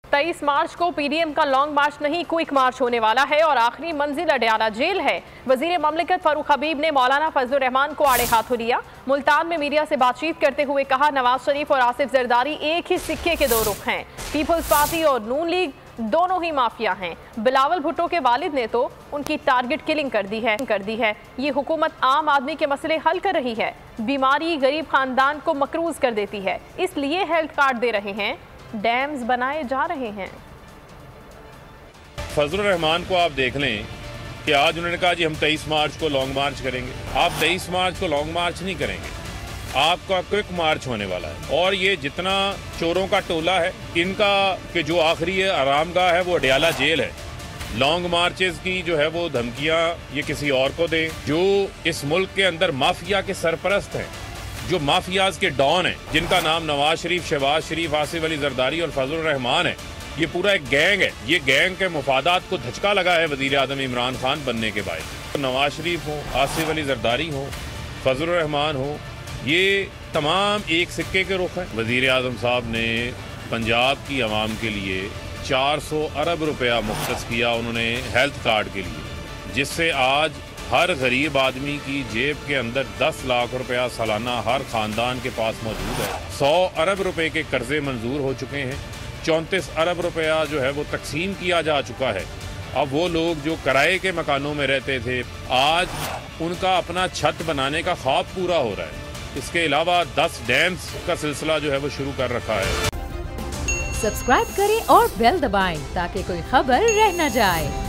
23 मार्च को पीडीएम का लॉन्ग मार्च नहीं, क्विक मार्च होने वाला है और आखिरी मंजिल अडयाला जेल है। वजीर ममलिकत फारूक हबीब ने मौलाना फजलुर रहमान को आड़े हाथों लिया। मुल्तान में मीडिया से बातचीत करते हुए कहा, नवाज शरीफ और आसिफ जरदारी एक ही सिक्के के दो रुख हैं। पीपल्स पार्टी और नून लीग दोनों ही माफिया हैं। बिलावल भुट्टो के वालिद ने तो उनकी टारगेट किलिंग कर दी है। ये हुकूमत आम आदमी के मसले हल कर रही है, बीमारी गरीब खानदान को मकरूज कर देती है, इसलिए हेल्थ कार्ड दे रहे हैं, डैम्स बनाए जा रहे हैं। फजलुर रहमान को आप देख लें कि आज उन्होंने कहा जी हम 23 मार्च को लॉन्ग मार्च करेंगे। आप 23 मार्च को लॉन्ग मार्च नहीं करेंगे, आपका क्विक मार्च होने वाला है। और ये जितना चोरों का टोला है, इनका कि जो आखिरी आरामगाह है वो अडयाला जेल है। लॉन्ग मार्चेस की जो है वो धमकियां ये किसी और को दें। जो इस मुल्क के अंदर माफिया के सरपरस्त हैं, जो माफियाज के डॉन हैं, जिनका नाम नवाज शरीफ, शहबाज शरीफ, आसिफ अली जरदारी और फजलुर रहमान है, ये पूरा एक गैंग है। ये गैंग के मुफादात को धचका लगा है वजीर आज़म इमरान खान बनने के बाद। तो नवाज शरीफ हो, आसिफ अली जरदारी हो, फजलुर रहमान हो, ये तमाम एक सिक्के के रुख हैं। वजीर आज़म साहब ने पंजाब की आवाम के लिए 400 अरब रुपया मुख्तस किया उन्होंने हेल्थ कार्ड के लिए, जिससे आज हर गरीब आदमी की जेब के अंदर 10 लाख रुपया सालाना हर खानदान के पास मौजूद है। 100 अरब रुपए के कर्जे मंजूर हो चुके हैं। 34 अरब रुपया जो है वो तकसीम किया जा चुका है। अब वो लोग जो किराए के मकानों में रहते थे, आज उनका अपना छत बनाने का ख्वाब पूरा हो रहा है। इसके अलावा 10 डैम्स का सिलसिला जो है वो शुरू कर रखा है। सब्सक्राइब करें और बेल दबाएं ताकि कोई खबर रह न जाए।